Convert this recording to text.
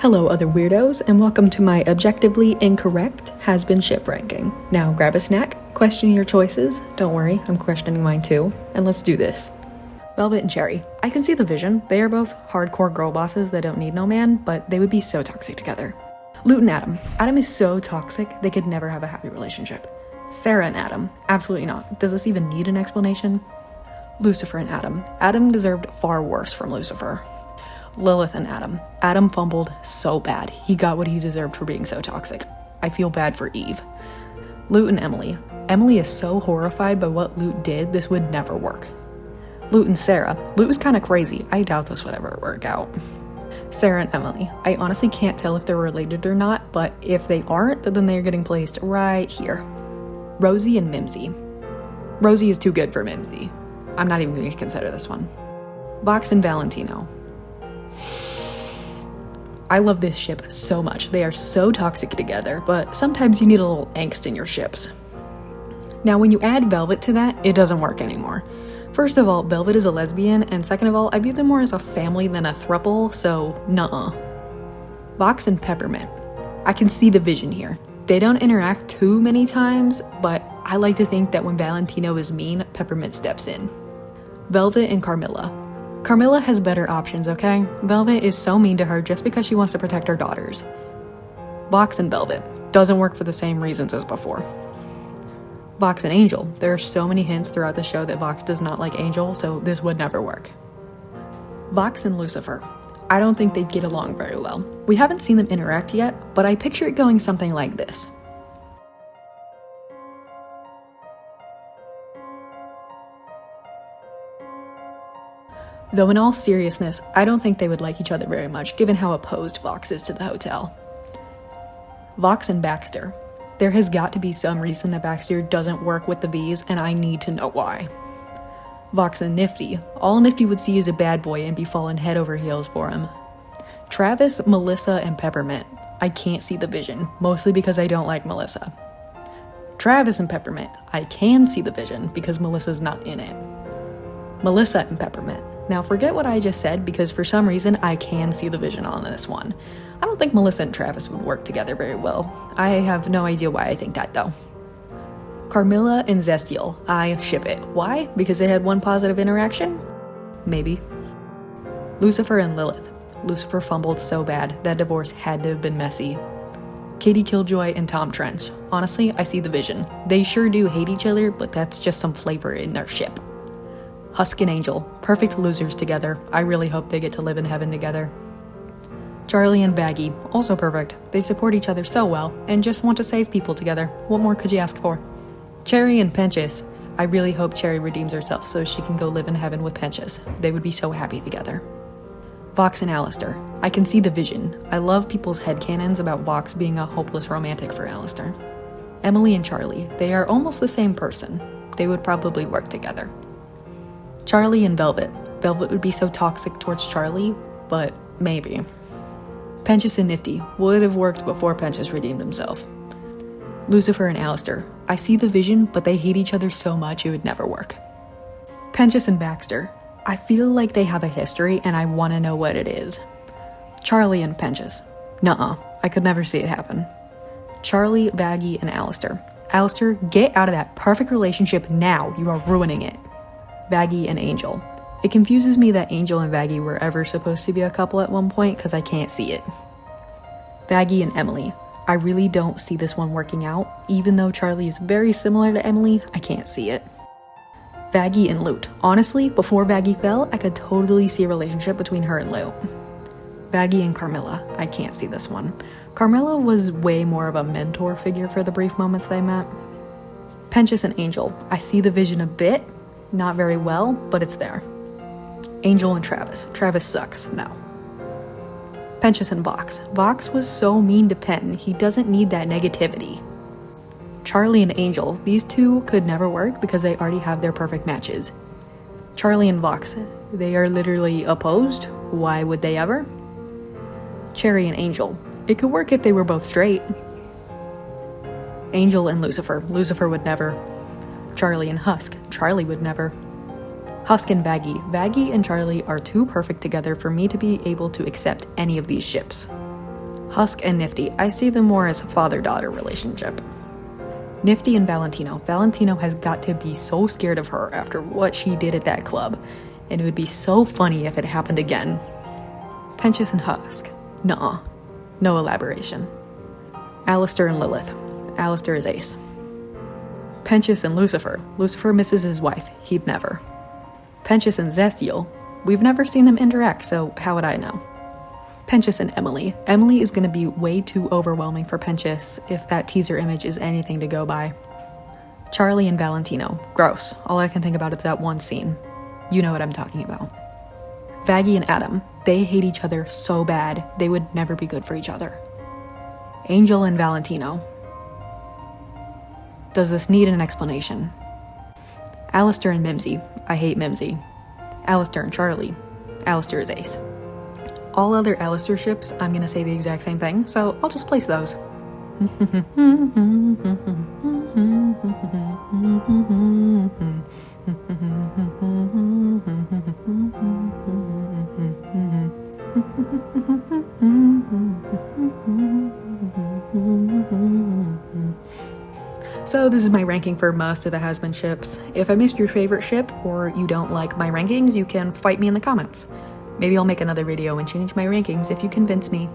Hello other weirdos, and welcome to my objectively incorrect Hazbin Ship ranking. Now grab a snack, question your choices, don't worry, I'm questioning mine too, and let's do this. Velvet and Cherry. I can see the vision. They are both hardcore girl bosses that don't need no man, but they would be so toxic together. Lute and Adam. Adam is so toxic, they could never have a happy relationship. Sarah and Adam. Absolutely not. Does this even need an explanation? Lucifer and Adam. Adam deserved far worse from Lucifer. Lilith and Adam. Adam fumbled so bad. He got what he deserved for being so toxic. I feel bad for Eve. Lute and Emily. Emily is so horrified by what Lute did, this would never work. Lute and Sarah. Lute was kind of crazy. I doubt this would ever work out. Sarah and Emily. I honestly can't tell if they're related or not, but if they aren't, then they're getting placed right here. Rosie and Mimsy. Rosie is too good for Mimsy. I'm not even going to consider this one. Vox and Valentino. I love this ship so much. They are so toxic together, but sometimes you need a little angst in your ships. Now, when you add Velvet to that, it doesn't work anymore. First of all, Velvet is a lesbian, and second of all, I view them more as a family than a throuple, so nuh-uh. Vox and Peppermint. I can see the vision here. They don't interact too many times, but I like to think that when Valentino is mean, Peppermint steps in. Velvet and Carmilla. Carmilla has better options, okay? Velvet is so mean to her just because she wants to protect her daughters. Vox and Velvet. Doesn't work for the same reasons as before. Vox and Angel. There are so many hints throughout the show that Vox does not like Angel, so this would never work. Vox and Lucifer. I don't think they'd get along very well. We haven't seen them interact yet, but I picture it going something like this. Though in all seriousness, I don't think they would like each other very much, given how opposed Vox is to the hotel. Vox and Baxter. There has got to be some reason that Baxter doesn't work with the bees, and I need to know why. Vox and Nifty. All Nifty would see is a bad boy and be falling head over heels for him. Travis, Melissa, and Peppermint. I can't see the vision, mostly because I don't like Melissa. Travis and Peppermint. I can see the vision because Melissa's not in it. Melissa and Peppermint. Now forget what I just said because for some reason I can see the vision on this one. I don't think Melissa and Travis would work together very well. I have no idea why I think that though. Carmilla and Zestiel. I ship it. Why? Because they had one positive interaction? Maybe. Lucifer and Lilith. Lucifer fumbled so bad, that divorce had to have been messy. Katie Killjoy and Tom Trench. Honestly, I see the vision. They sure do hate each other, but that's just some flavor in their ship. Husk and Angel. Perfect losers together. I really hope they get to live in heaven together. Charlie and Baggy. Also perfect. They support each other so well, and just want to save people together. What more could you ask for? Cherry and Penchas. I really hope Cherry redeems herself so she can go live in heaven with Penchas. They would be so happy together. Vox and Alistair. I can see the vision. I love people's headcanons about Vox being a hopeless romantic for Alistair. Emily and Charlie. They are almost the same person. They would probably work together. Charlie and Velvet. Velvet would be so toxic towards Charlie, but maybe. Penchas and Nifty would have worked before Penchas redeemed himself. Lucifer and Alistair. I see the vision, but they hate each other so much it would never work. Penchas and Baxter. I feel like they have a history and I want to know what it is. Charlie and Penchas. Nuh-uh. I could never see it happen. Charlie, Baggy, and Alistair. Alistair, get out of that perfect relationship now. You are ruining it. Baggy and Angel. It confuses me that Angel and Baggy were ever supposed to be a couple at one point because I can't see it. Baggy and Emily. I really don't see this one working out. Even though Charlie is very similar to Emily, I can't see it. Baggy and Lute. Honestly, before Baggy fell, I could totally see a relationship between her and Lute. Baggy and Carmilla. I can't see this one. Carmilla was way more of a mentor figure for the brief moments they met. Penchas and Angel. I see the vision a bit. Not very well, but it's there. Angel and Travis. Travis sucks. No. Penchas and Vox. Vox was so mean to Penn. He doesn't need that negativity. Charlie and Angel. These two could never work because they already have their perfect matches. Charlie and Vox. They are literally opposed. Why would they ever? Cherry and Angel. It could work if they were both straight. Angel and Lucifer. Lucifer would never. Charlie and Husk. Charlie would never. Husk and Baggy. Baggy and Charlie are too perfect together for me to be able to accept any of these ships. Husk and Nifty, I see them more as a father-daughter relationship. Nifty and Valentino. Valentino has got to be so scared of her after what she did at that club, and it would be so funny if it happened again. Penchus and Husk. Nuh-uh. No elaboration. Alistair and Lilith. Alistair is ace. Penchus and Lucifer. Lucifer misses his wife. He'd never. Penchus and Zestiel. We've never seen them interact, so how would I know? Penchus and Emily. Emily is going to be way too overwhelming for Penchus if that teaser image is anything to go by. Charlie and Valentino. Gross. All I can think about is that one scene. You know what I'm talking about. Vaggie and Adam. They hate each other so bad, they would never be good for each other. Angel and Valentino. Does this need an explanation? Alistair and Mimsy. I hate Mimsy. Alistair and Charlie. Alistair is ace. All other Alistair ships, I'm going to say the exact same thing, so I'll just place those. So this is my ranking for most of the Hazbin ships. If I missed your favorite ship, or you don't like my rankings, you can fight me in the comments. Maybe I'll make another video and change my rankings if you convince me.